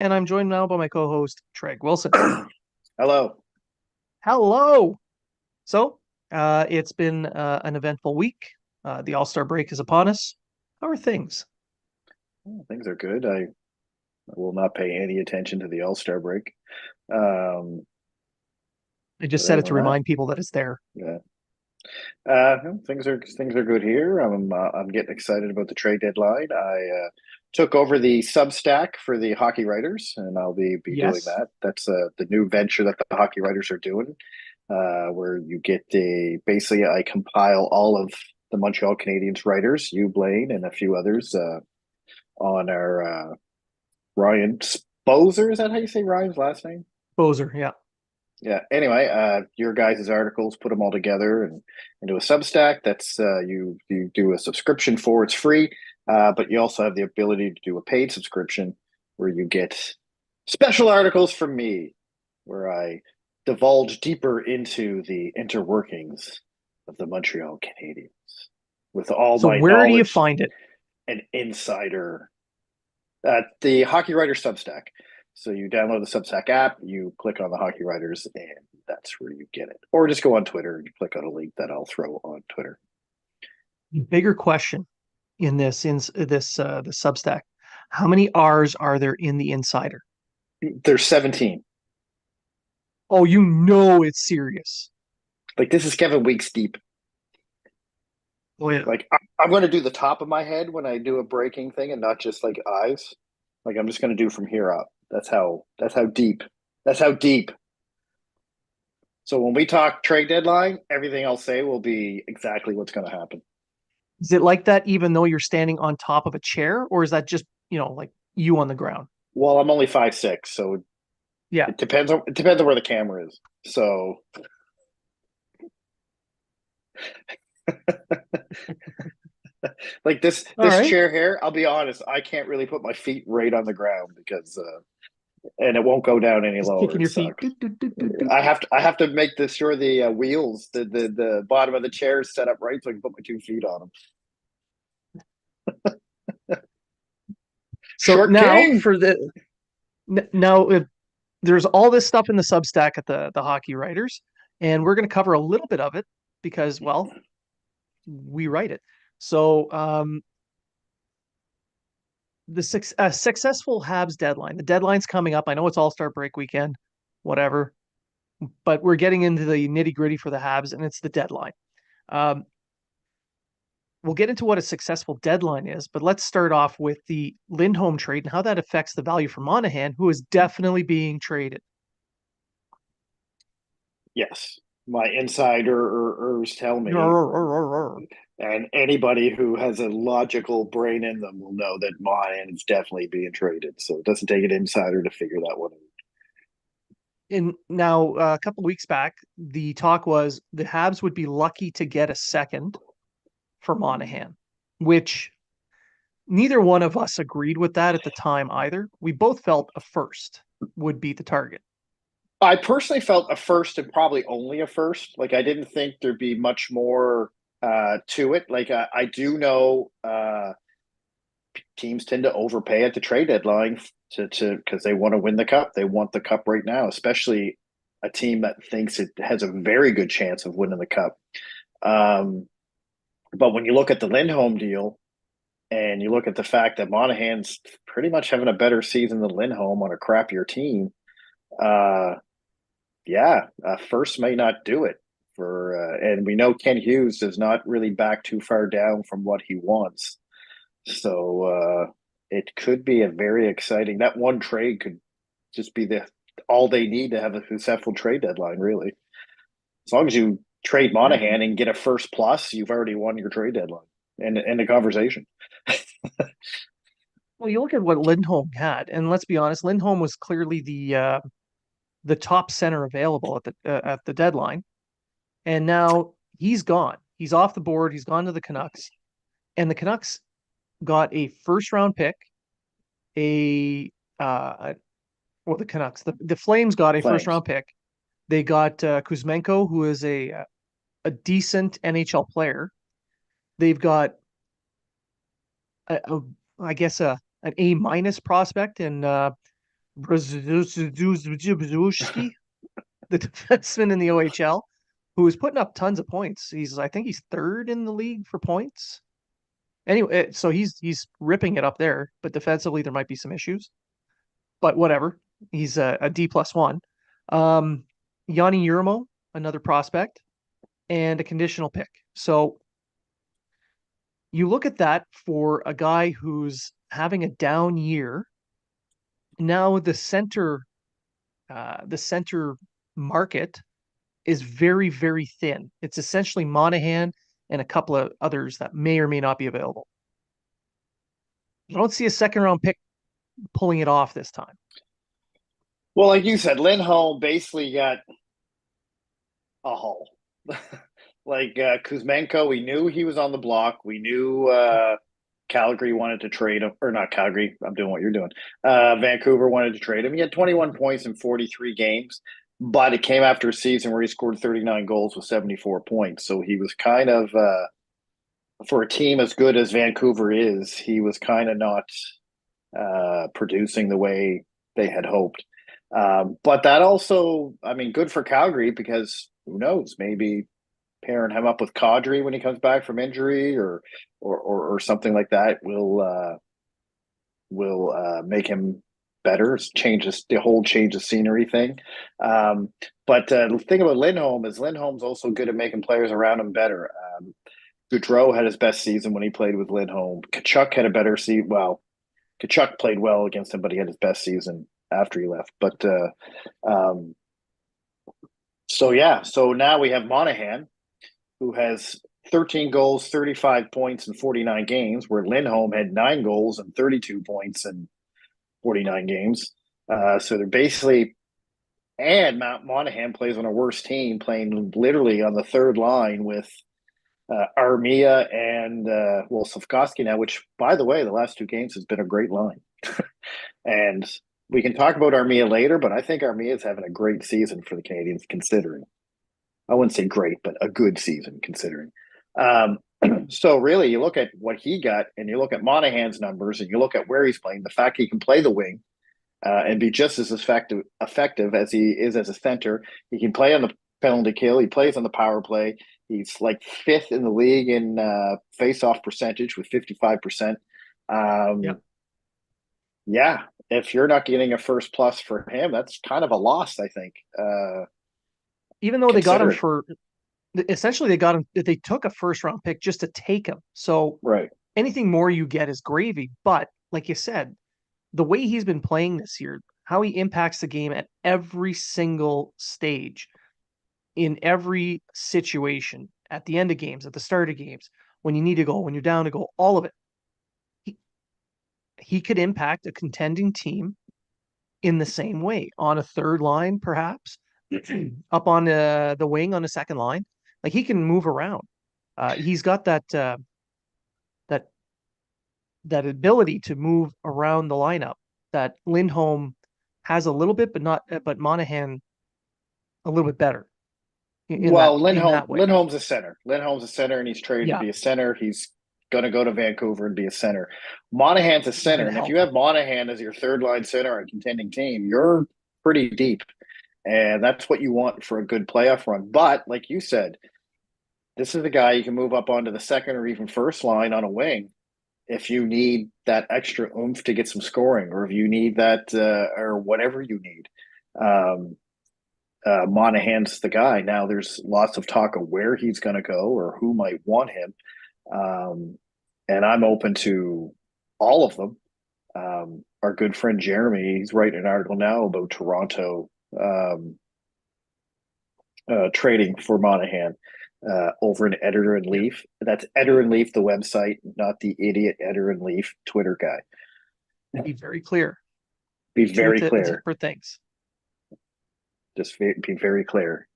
and I'm joined now by my co-host Treg Wilson. Hello. Hello. So, it's been an eventful week. The All-Star break is upon us. How are things? Oh, things are good. I will not pay any attention to the All-Star break. Um, I just but said other it to than that, remind people that it's there. yeah, things are good here. I'm getting excited about the trade deadline. I took over the substack for the hockey writers, and I'll be doing Yes. that. That's the new venture that the hockey writers are doing, where you get basically I compile all of the Montreal Canadiens writers, you, Blain, and a few others, on our Ryan Sposer. Is that how you say Ryan's last name? Bozer, yeah. Yeah. Anyway, your guys' articles, put them all together and into a Substack. That's you do a subscription for. It's free, but you also have the ability to do a paid subscription where you get special articles from me, where I divulge deeper into the interworkings of the Montreal Canadiens with all So my where do you knowledge find it? and insider the Hockey Writer Substack. So you download the Substack app, you click on the Hockey Writers, and that's where you get it. Or just go on Twitter and you click on a link that I'll throw on Twitter. Bigger question in the Substack. How many R's are there in the Insider? There's 17. Oh, you know it's serious. Like this is Kevin Weeks deep. Oh yeah. Like I'm going to do the top of my head when I do a breaking thing, and not just like eyes. Like I'm just going to do from here up. That's how deep. That's how deep. So when we talk trade deadline, everything I'll say will be exactly what's going to happen. Is it like that even though you're standing on top of a chair, or is that just, like you on the ground? Well, I'm only 5'6", so Yeah. it depends on where the camera is. So like All this right. chair here, I'll be honest, I can't really put my feet right on the ground because and it won't go down any Just lower. kicking It your feet. sucks. Doot, doot, doot, doot, doot. I have to make sure the wheels, the bottom of the chair is set up right so I can put my 2 feet on them. So Short now king. for the now there's all this stuff in the Substack at the hockey writers, and we're going to cover a little bit of it because, well, we write it. So the successful Habs deadline. The deadline's coming up. I know it's All Star break weekend, whatever, but we're getting into the nitty gritty for the Habs, and it's the deadline. Um, we'll get into what a successful deadline is, but let's start off with the Lindholm trade and how that affects the value for Monahan, who is definitely being Yes, my insiders tell me, traded. and anybody who has a logical brain in them will know that Monahan is definitely being traded. So it doesn't take an insider to figure that one out. And now, a couple of weeks back, the talk was the Habs would be lucky to get a second for Monahan, which neither one of us agreed with that at the time either. We both felt a first would be the target. I personally felt a first and probably only a first. Like I didn't think there'd be much more to it. Like I do know teams tend to overpay at the trade deadline to because they want to win the cup. They want the cup right now, especially a team that thinks it has a very good chance of winning the cup. Um, but when you look at the Lindholm deal and you look at the fact that Monahan's pretty much having a better season than Lindholm on a crappier team, uh, yeah, first may not do it for, and we know Ken Hughes does not really back too far down from what he wants. So it could be a very exciting. That one trade could just be the all they need to have a successful trade deadline. Really, as long as you trade Yeah. Monahan and get a first plus, you've already won your trade deadline and the conversation. Well, you look at what Lindholm had, and let's be honest, Lindholm was clearly the top center available at the deadline, and now he's gone. He's off the board. He's gone to the Canucks, and the Canucks got a first round pick, a well, the Canucks, the Flames got a first Flames. round pick. They got Kuzmenko, who is a decent NHL player. They've got a I guess an A minus prospect in Brzezinski, the defenseman in the OHL, who is putting up tons of points. I think he's third in the league for points. Anyway, so he's ripping it up there, but defensively there might be some issues. But whatever, he's a D+1. Um, Yanni Yurmo, another prospect, and a conditional pick. So you look at that for a guy who's having a down year. Now the center market is very, very thin. It's essentially Monahan and a couple of others that may or may not be available. I don't see a second round pick pulling it off this time. Well, like you said, Lindholm basically got a haul. Like Kuzmenko, we knew he was on the block. We knew Calgary wanted to trade him, or not Calgary. I'm doing what you're doing. Vancouver wanted to trade him. He had 21 points in 43 games, but it came after a season where he scored 39 goals with 74 points. So he was kind of, for a team as good as Vancouver is, he was kind of not producing the way they had hoped. But that also, I mean, good for Calgary because who knows, maybe pairing him up with Kadri when he comes back from injury or something like that will make him better. Changes the whole change of scenery thing. But the thing about Lindholm is Lindholm's also good at making players around him better. Goudreau had his best season when he played with Lindholm. Kachuk had a better season. Well, Kachuk played well against him, but he had his best season after he left. But so yeah, so now we have Monahan, who has 13 goals, 35 points in 49 games, where Lindholm had 9 goals and 32 points in 49 games. So they're basically, and Mount Monahan plays on a worse team, playing literally on the third line with Armia and Safkovsky now, which, by the way, the last 2 games has been a great line. And we can talk about Armia later, but I think Armia is having a great season for the Canadians, considering. I wouldn't say great, but a good season considering. Um, so really, you look at what he got, and you look at Monahan's numbers, and you look at where he's playing. The fact he can play the wing and be just as effective as he is as a center. He can play on the penalty kill. He plays on the power play. He's like fifth in the league in face-off percentage with 55%. Yeah. Yeah, if you're not getting a first plus for him, that's kind of a loss, I think. Even though they got him Considering. for essentially they took a first round pick just to take him. So Right. anything more you get is gravy. But like you said, the way he's been playing this year, how he impacts the game at every single stage, in every situation, at the end of games, at the start of games, when you need to go, when you're down to go, all of it. He could impact a contending team in the same way on a third line, perhaps up on the wing on a second line. Like he can move around. He's got that that ability to move around the lineup that Lindholm has a little bit, but Monahan a little bit better Well, in that way. Lindholm's a center. Lindholm's a center, and he's traded to Yeah, be a center. He's going to go to Vancouver and be a center. Monahan's a he's center, going to and if you help. have Monahan as your third line center on a contending team, you're pretty deep, and that's what you want for a good playoff run. But like you said, this is the guy you can move up onto the second or even first line on a wing if you need that extra oomph to get some scoring, or if you need that, or whatever you need. Um, Monahan's the guy. Now there's lots of talk of where he's going to go or who might want him. Um, and I'm open to all of them. Our good friend Jeremy, he's writing an article now about Toronto trading for Monahan over in Editor and Yeah, Leaf. That's Editor and Leaf, the website, not the idiot Editor and Leaf Twitter guy. be very clear. Be Two very clear. different things. Just be very clear.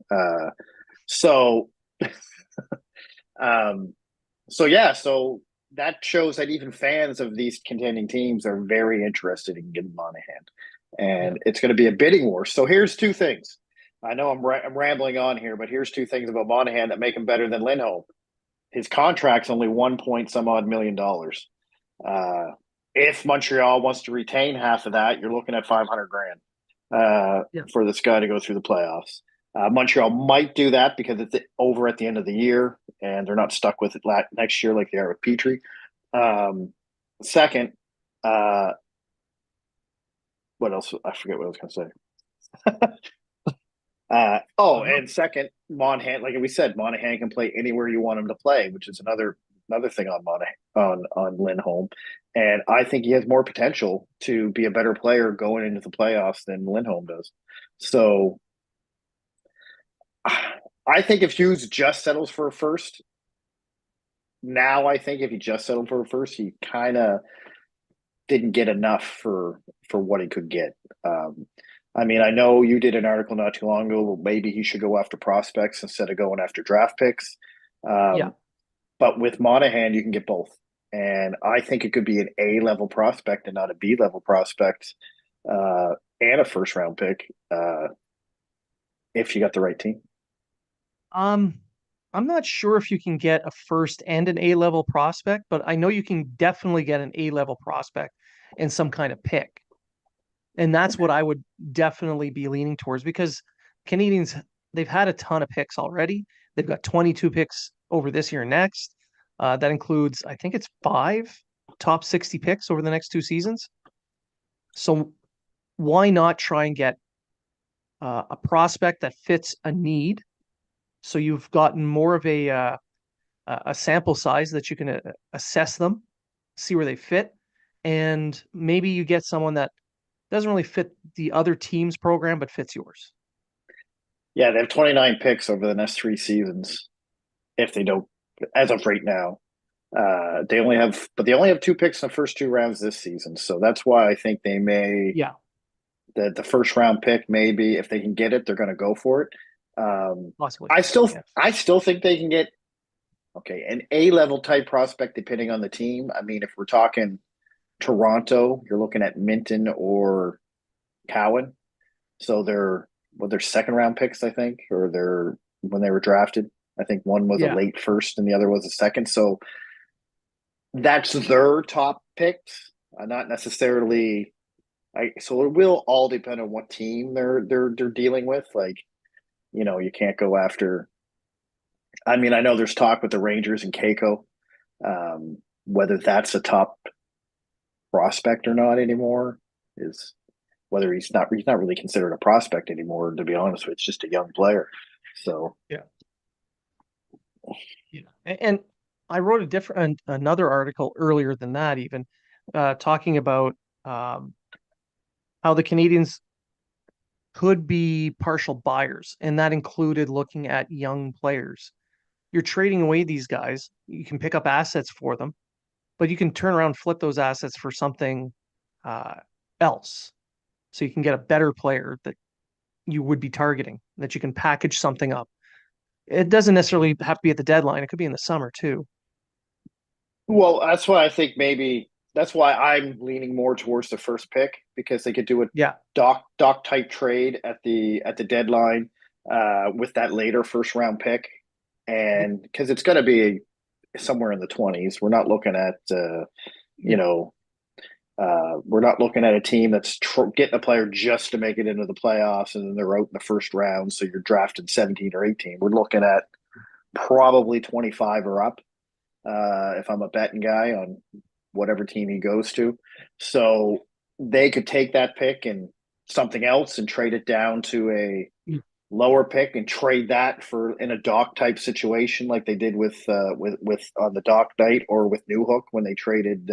So Um, so yeah, so that shows that even fans of these contending teams are very interested in getting Monahan, Yeah. and it's going to be a bidding war. So here's 2 things. I know I'm rambling on here, but here's 2 things about Monahan that make him better than Lindholm. His contract's only 1 point some odd $1 million. if Montreal wants to retain half of that, you're looking at 500 grand Yeah. for this guy to go through the playoffs. Montreal might do that because it's over at the end of the year and they're not stuck with it next year like they are with Petrie. Um, second, uh, what else? I forget what I was going to say. Uh-huh. And second, Monahan, like we said, Monahan can play anywhere you want him to play, which is another thing on Monahan on Lindholm. And I think he has more potential to be a better player going into the playoffs than Lindholm does. So I think if Hughes just settles for a first, now I think if he just settled for a first, he kind of didn't get enough for what he could get. Um, I mean, I know you did an article not too long ago. Maybe he should go after prospects instead of going after draft picks. Yeah. Um, but with Monahan, you can get both, and I think it could be an A level prospect and not a B level prospect, and a first round pick if you got the right team. Um, I'm not sure if you can get a first and an A level prospect, but I know you can definitely get an A level prospect and some kind of pick. And that's what I would definitely be leaning towards because Canadians, they've had a ton of picks already. They've got 22 picks over this year and next. That includes, I think it's five top 60 picks over the next two seasons. So why not try and get a prospect that fits a need? So you've gotten more of a sample size that you can assess them, see where they fit, and maybe you get someone that doesn't really fit the other team's program but fits yours. Yeah, they have 29 picks over the next 3 seasons. If they don't, as of right now, they only have 2 picks in the first 2 rounds this season. So that's why I think they may Yeah, the first round pick maybe if they can get it, they're going to go for it. Um, possibly. Yeah, I still think they can get an A level type prospect depending on the team. I mean, if we're talking Toronto, you're looking at Minton or Cowan. So they're second round picks, I think, or they're when they were drafted. I think one was a yeah. late first and the other was a second. So that's their top picks, not necessarily. So it will all depend on what team they're dealing with. Like you can't go after. I mean, I know there's talk with the Rangers and Keiko, whether that's a top prospect or not anymore is whether he's not really considered a prospect anymore. To be honest with, you, it's just a young player. So Yeah. Yeah. And I wrote a different another article earlier than that, even talking about um, how the Canadians could be partial buyers, and that included looking at young players. You're trading away these guys. You can pick up assets for them, but you can turn around, flip those assets for something uh, else. So you can get a better player that you would be targeting, that you can package something up. It doesn't necessarily have to be at the deadline. It could be in the summer too. well, that's why I think maybe that's why I'm leaning more towards the first pick because they could do a Yeah. doc type trade at the deadline with that later first round pick, and because it's going to be somewhere in the 20s. We're not looking at you Yeah. know we're not looking at a team that's getting a player just to make it into the playoffs and then they're out in the first round. So you're drafted 17 or 18. We're looking at probably 25 or up if I'm a betting guy on whatever team he goes to. So they could take that pick and something else and trade it down to a lower pick and trade that for in a dock type situation like they did with on the dock night or with Newhook when they traded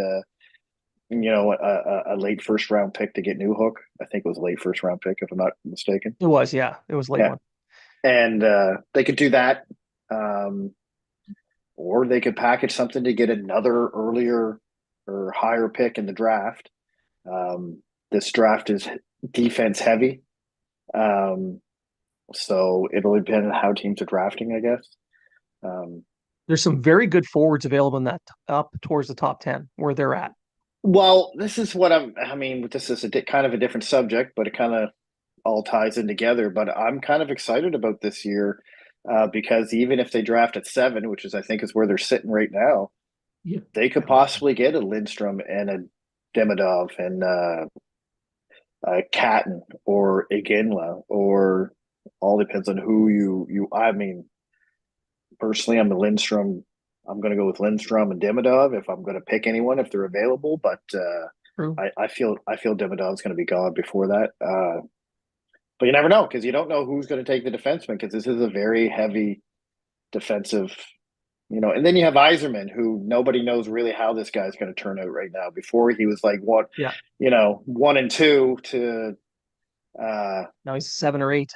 a late first round pick to get Newhook. I think it was a late first round pick if I'm not mistaken. It was, yeah. It was a late Yeah, one. and they could do that. Um, or they could package something to get another earlier or higher pick in the draft. This draft is defense heavy, um, so it'll depend on how teams are drafting, I guess. Um, There's some very good forwards available in that up towards the top 10 where they're at. well, this is what I mean, this is kind of a different subject, but it kind of all ties in together. But I'm kind of excited about this year because even if they draft at 7, which is I think is where they're sitting right now, Yeah. they could possibly get a Lindstrom and a Demidov and Catton or Iginla, or all depends on who you. I mean, personally, I'm a Lindstrom. I'm going to go with Lindstrom and Demidov if I'm going to pick anyone if they're available. But True. I feel Demidov's going to be gone before that. But you never know because you don't know who's going to take the defenseman because this is a very heavy defensive. And then you have Iserman, who nobody knows really how this guy's going to turn out right now. Before he was like what, Yeah. 1 and 2 to uh, Now he's 7 or 8.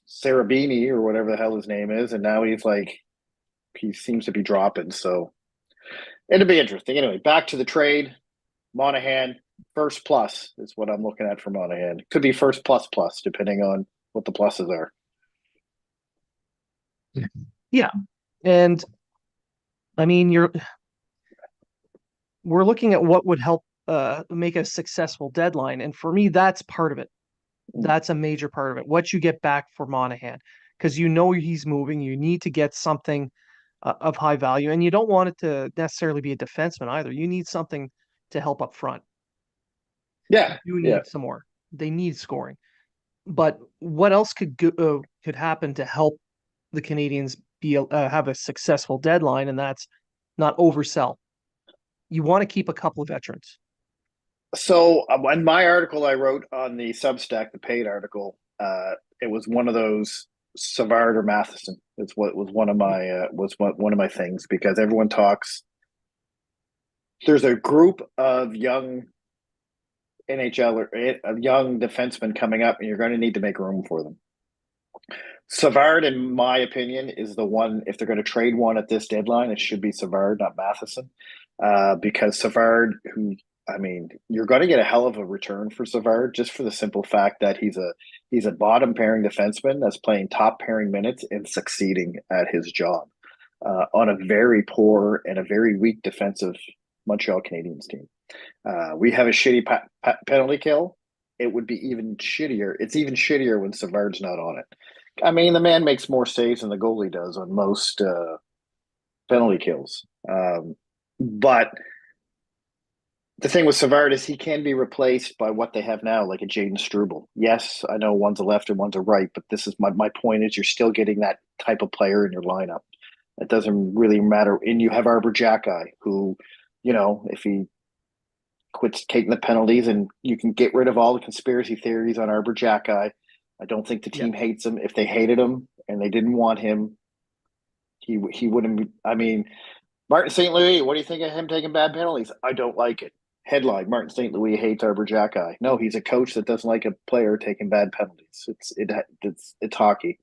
Sarabini or whatever the hell his name is, and now he seems to be dropping. So it'll be interesting. Anyway, back to the trade. Monahan first plus is what I'm looking at for Monahan. Could be first plus plus depending on what the pluses are. Yeah. And I mean, we're looking at what would help make a successful deadline. And for me, that's part of it. That's a major part of it. What you get back for Monahan, because he's moving. You need to get something of high value, and you don't want it to necessarily be a defenseman either. You need something to help up front. Yeah, You yeah. need some more. They need scoring. But what else could happen to help the Canadians have a successful deadline, and that's not oversell. You want to keep a couple of veterans. So in my article I wrote on the Substack, the paid article, it was one of those Savard or Matheson. It's what was one of my things because everyone talks. There's a group of young NHL or young defensemen coming up, and you're going to need to make room for them. Savard, in my opinion, is the one. If they're going to trade one at this deadline, it should be Savard, not Matheson, because Savard, I mean, you're going to get a hell of a return for Savard just for the simple fact that he's a bottom pairing defenseman that's playing top pairing minutes and succeeding at his job on a very poor and a very weak defensive Montreal Canadiens team. We have a shitty penalty kill. It would be even shittier. It's even shittier when Savard's not on it. I mean, the man makes more saves than the goalie does on most penalty kills. But the thing with Savard is he can be replaced by what they have now, like a Jaden Struble. Yes, I know one's a left and one's a right, but this is my point is you're still getting that type of player in your lineup. It doesn't really matter. And you have Arbor Jacki, who, if he quits taking the penalties and you can get rid of all the conspiracy theories on Arbor Jacki. I don't think the Yeah. team hates him. If they hated him and they didn't want him, he wouldn't be. I mean, Martin St. Louis, what do you think of him taking bad penalties? I don't like it. Headline: Martin St. Louis hates Arbor Jacki. No, he's a coach that doesn't like a player taking bad penalties. It's hockey.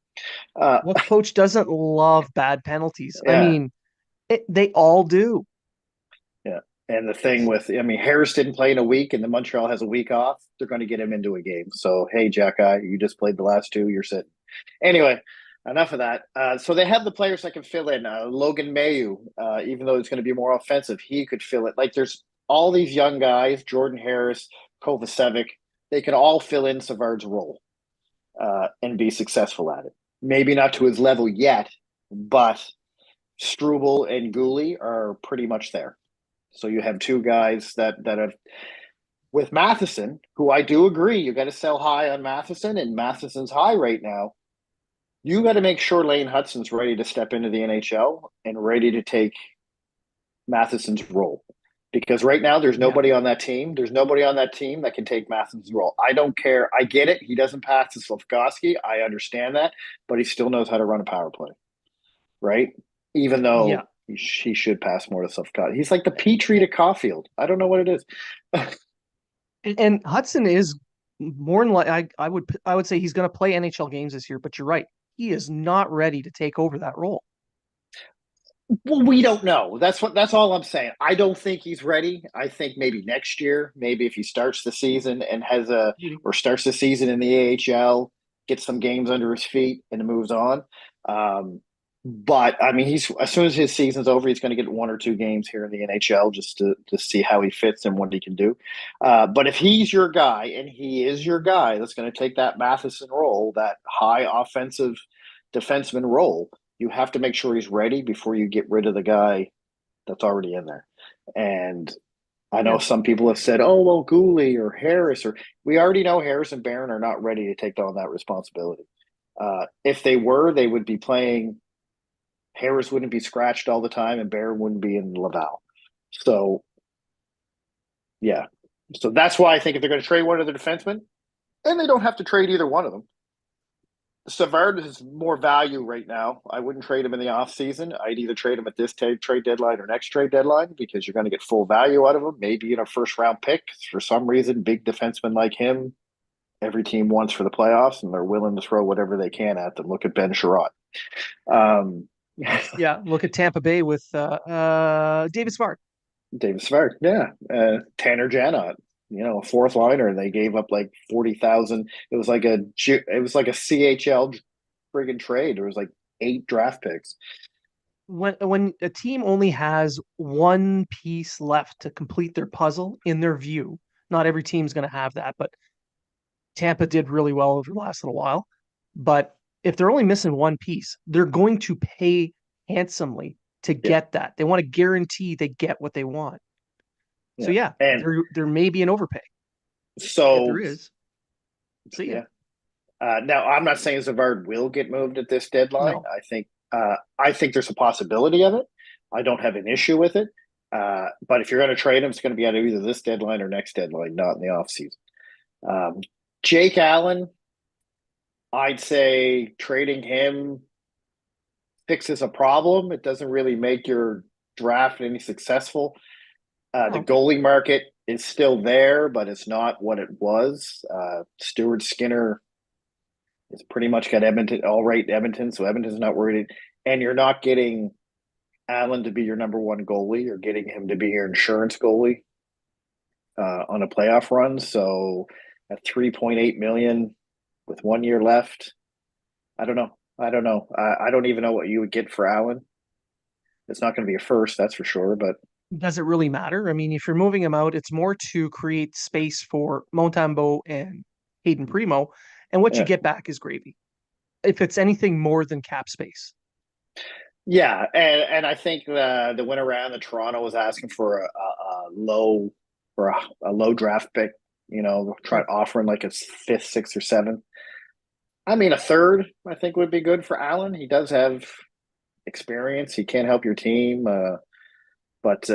What coach doesn't love bad penalties? I Yeah, mean, they all do. yeah. And the thing with, I mean, Harris didn't play in a week, and the Montreal has a week off. They're going to get him into a game. So, hey, Jacki, you just played the last two. You're sitting. Anyway, enough of that. So they have the players that can fill in. Logan Mayu, even though it's going to be more offensive, he could fill it. Like there's all these young guys, Jordan Harris, Kovacevic, they can all fill in Savard's role and be successful at it. Maybe not to his level yet, but Struble and Gooley are pretty much there. So you have two guys that have with Matheson, who I do agree, you got to sell high on Matheson, and Matheson's high right now. You got to make sure Lane Hutson's ready to step into the NHL and ready to take Matheson's role. Because right now there's Yeah. nobody on that team. There's nobody on that team that can take Matheson's role. I don't care. I get it. He doesn't pass to Slafkovsky. I understand that, but he still knows how to run a power play, right? Even Yeah. though he should pass more to Slafkovsky. He's like the Petrie to Caulfield. I don't know what it is. And Hudson is more than like I would say he's going to play NHL games this year, but you're right. He is not ready to take over that role. Well, we don't know. That's all I'm saying. I don't think he's ready. I think maybe next year, maybe if he starts the season and starts the season in the AHL, gets some games under his feet and moves on. But I mean, he's as soon as his season's over, he's going to get 1 or 2 games here in the NHL just to see how he fits and what he can do. But if he's your guy, and he is your guy, that's going to take that Matheson role, that high offensive defenseman role, you have to make sure he's ready before you get rid of the guy that's already in there. And I know Yeah. some people have said, "Oh, well, Gooley or Harris," or we already know Harris and Barron are not ready to take on that responsibility. If they were, they would be playing. Harris wouldn't be scratched all the time, and Barron wouldn't be in Laval. So yeah, so that's why I think if they're going to trade one of the defensemen, and they don't have to trade either one of them. Savard is more value right now. I wouldn't trade him in the offseason. I'd either trade him at this trade deadline or next trade deadline because you're going to get full value out of him, maybe in a first round pick. For some reason, big defensemen like him, every team wants for the playoffs, and they're willing to throw whatever they can at them. Look at Ben Sherratt. Um, Yeah. Look at Tampa Bay with David Smart. David Savard, yeah. Tanner Janot, a fourth liner. They gave up like 40,000. It was like a CHL friggin' trade. There was like 8 draft picks. When a team only has one piece left to complete their puzzle in their view, not every team's going to have that, but Tampa did really well over the last little while. But if they're only missing one piece, they're going to pay handsomely to Yeah, get that. They want to guarantee they get what they want. So yeah. yeah, And there may be an overpay. If there so, is, see ya. yeah. Now, I'm not saying Savard will get moved at this deadline. No. I think there's a possibility of it. I don't have an issue with it. But if you're going to trade him, it's going to be at either this deadline or next deadline, not in the offseason. Um, Jake Allen, I'd say trading him fixes a problem. It doesn't really make your draft any successful. The No. goalie market is still there, but it's not what it was. Stuart Skinner has pretty much got Edmonton all right. Edmonton, so Edmonton's not worried, and you're not getting Allen to be your number one goalie. You're getting him to be your insurance goalie on a playoff run. So at 3.8 million with 1 year left, I don't know. I don't even know what you would get for Allen. It's not going to be a first, that's for sure. But Does it really matter? I mean, if you're moving him out, it's more to create space for Montembeault and Hayden Primo, and what you yeah, get back is gravy. If it's anything more than cap space. yeah, and I think the win around the Toronto was asking for a low a low draft pick. Try Sure. offering like a fifth, sixth, or seventh. I mean, a third I think would be good for Allen. He does have experience. He can help your team, but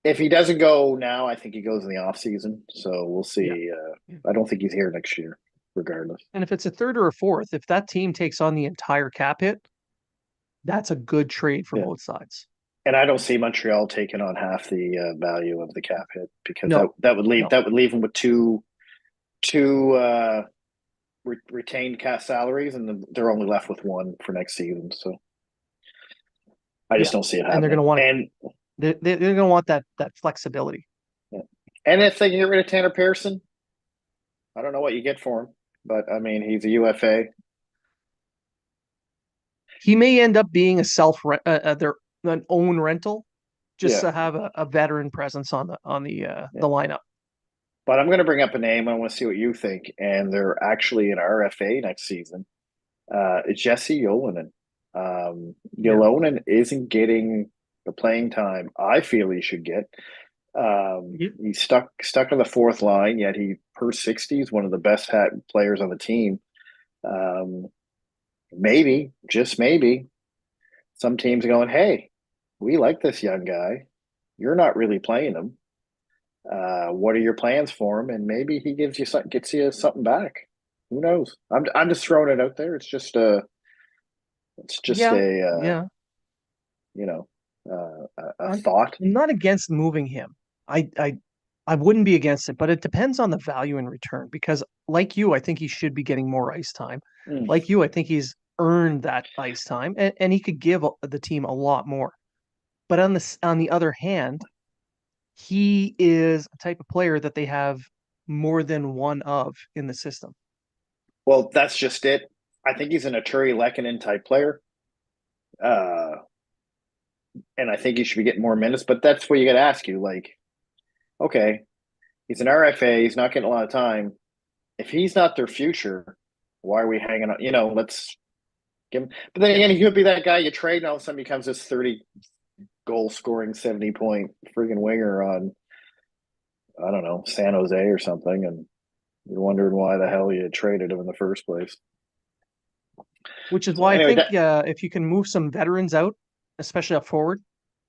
if he doesn't go now, I think he goes in the off season. So we'll Yeah. see. Yeah. I don't think he's here next year, regardless. And if it's a third or a fourth, if that team takes on the entire cap hit, that's a good trade for Yeah, both sides. and I don't see Montreal taking on half the value of the cap hit because that No, that would leave no. that would leave him with two retained cast salaries, and they're only left with one for next season. So I just Yeah. don't see it And they're going happening. to want And they're going to want that flexibility. yeah. And if they can get rid of Tanner Pearson, I don't know what you get for him, but I mean he's a UFA. He may end up being a their an own rental just Yeah, to have a veteran presence on yeah. the lineup. But I'm going to bring up a name. I want to see what you think. And they're actually an RFA next season. It's Jesse Yolonen. Yeah. Yolonen isn't getting the playing time I feel he should get. Yeah. He's stuck on the fourth line, yet he per 60 is one of the best players on the team. Um, maybe, just maybe, some teams are going, hey, we like this young guy. You're not really playing him. What are your plans for him? And maybe he gets you something back. Who knows? I'm just throwing it out there. It's just Yeah. a Yeah. you know a I'm, thought. I'm not against moving him. I, I I wouldn't be against it, but it depends on the value in return because like you, I think he should be getting more ice time. Mm. Like you, I think he's earned that ice time and he could give the team a lot more. But on the other hand, he is a type of player that they have more than one of in the system. Well, that's just it. I think he's an Aturi Lekkonen type player, uh, and I think he should be getting more minutes. But that's what you got to ask you. Like, okay, he's an RFA. He's not getting a lot of time. If he's not their future, why are we hanging on? Let's give him. But then Yeah. again, he could be that guy you trade, and all of a sudden becomes this goal scoring 70-point friggin' winger on, I don't know, San Jose or something, and you're wondering why the hell you traded him in the first place. Which is So why I anyway, think if you can move some veterans out, especially up forward,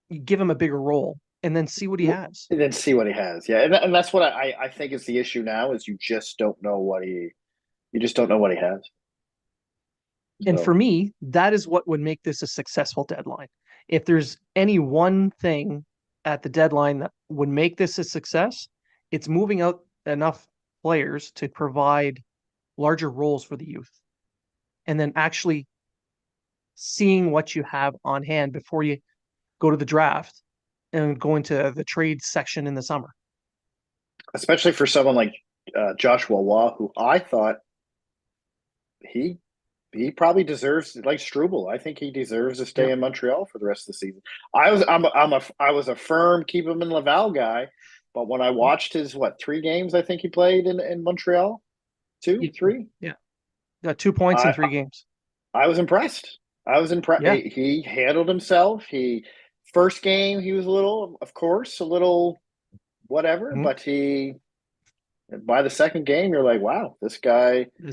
you give him a bigger role and then see what he has. and then see what he has. Yeah, and that's what I think is the issue now is you just don't know what he has. And for So me, that is what would make this a successful deadline. If there's any one thing at the deadline that would make this a success, it's moving out enough players to provide larger roles for the youth and then actually seeing what you have on hand before you go to the draft and go into the trade section in the summer. especially for someone like Joshua Waugh, who I thought he he probably deserves like Struble. I think he deserves to Yeah. stay in Montreal for the rest of the season. I was a firm keep him in Laval guy, but when I watched his 3 games I think he played in Montreal, two, Yeah. three, Yeah. Got 2 points in I 3 games. I was impressed. I was impressed. Yeah. He handled himself. He first game he was a little, of course, a little whatever, Mhm. but he by the second game you're like, wow, As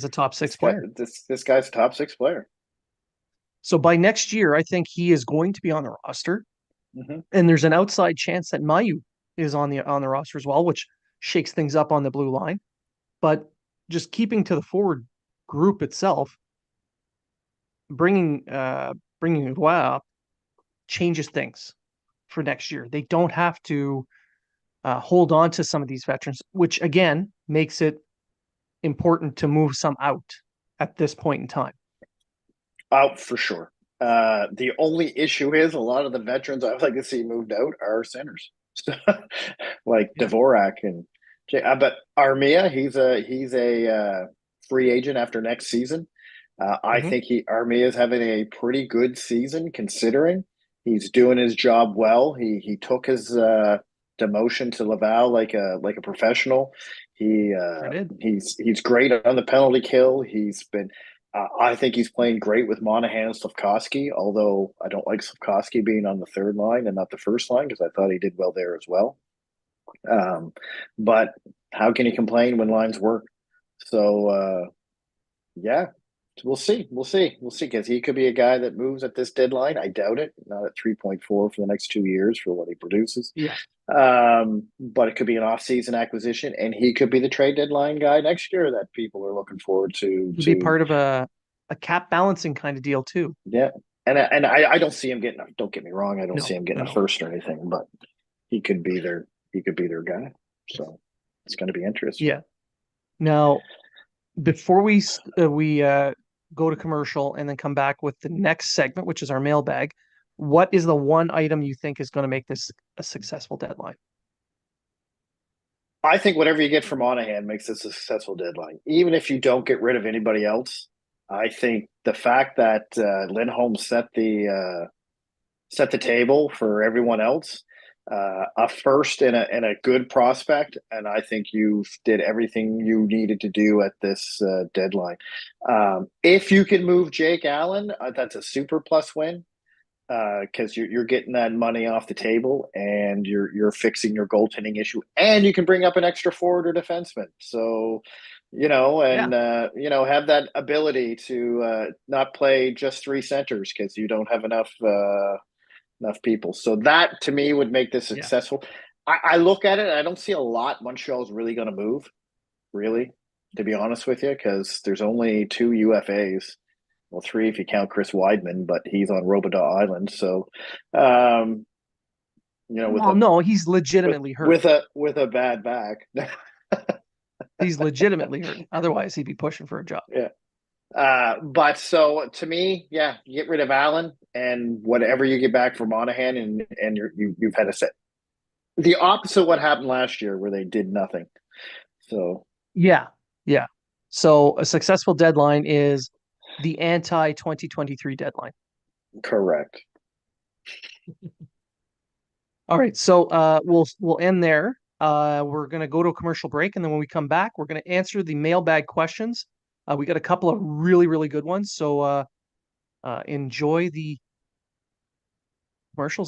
a top six player. this guy's a top six player. So by next year, I think he is going to be on the roster. Mm-hmm. And there's an outside chance that Mayu is on the roster as well, which shakes things up on the blue line. But just keeping to the forward group itself, bringing Roy up changes things for next year. They don't have to hold on to some of these veterans, which again makes it important to move some out at this point in time. Out for sure. The only issue is a lot of the veterans I'd like to see moved out are centers, like Yeah. Dvorak and. But Armia, he's a free agent after next season. I Mm-hmm. think Armia is having a pretty good season considering he's doing his job well. He took his demotion to Laval like a professional. Sure did. He's great on the penalty kill. I think he's playing great with Monahan and Slavkovsky, although I don't like Slavkovsky being on the third line and not the first line because I thought he did well there as well. Um, but how can he complain when lines work? So yeah, we'll see. We'll see. We'll see because he could be a guy that moves at this deadline. I doubt it. Not at 3.4 for the next 2 years for what he produces. Yeah. But it could be an off-season acquisition, and he could be the trade deadline guy next year that people are looking forward to. He'd be part of a cap balancing kind of deal too. Yeah, and I don't see him getting. Don't get me wrong. I don't No, see him getting a no. first or anything, but he could be their guy. So it's going to be interesting. Yeah. Now, before we go to commercial and then come back with the next segment, which is our mailbag, what is the one item you think is going to make this a successful deadline? I think whatever you get from Monahan makes this a successful deadline. Even if you don't get rid of anybody else, I think the fact that Lindholm set the table for everyone else, a first and a good prospect, and I think you did everything you needed to do at this deadline. If you can move Jake Allen, that's a super plus win because you're getting that money off the table and you're fixing your goaltending issue, and you can bring up an extra forward or defenseman. So, Yeah, have that ability to not play just three centers because you don't have enough people. So that to me would make this yeah. successful. I look at it, I don't see a lot Montreal's really going to move, really, to be honest with you, because there's only two UFAs. Well, three if you count Chris Weidman, but he's on Robidas Island. So, um, with Well, a no, he's legitimately hurt. with a bad back. He's legitimately hurt. Otherwise, he'd be pushing for a job. Yeah. But so to me, yeah, get rid of Allen and whatever you get back for Monahan, and you've had a set. The opposite of what happened last year, where they did nothing. So Yeah, yeah. So a successful deadline is the anti 2023 deadline. correct. All right, so we'll end there. We're gonna go to a commercial break, and then when we come back, we're gonna answer the mailbag questions. We got a couple of really good ones, so enjoy the commercials.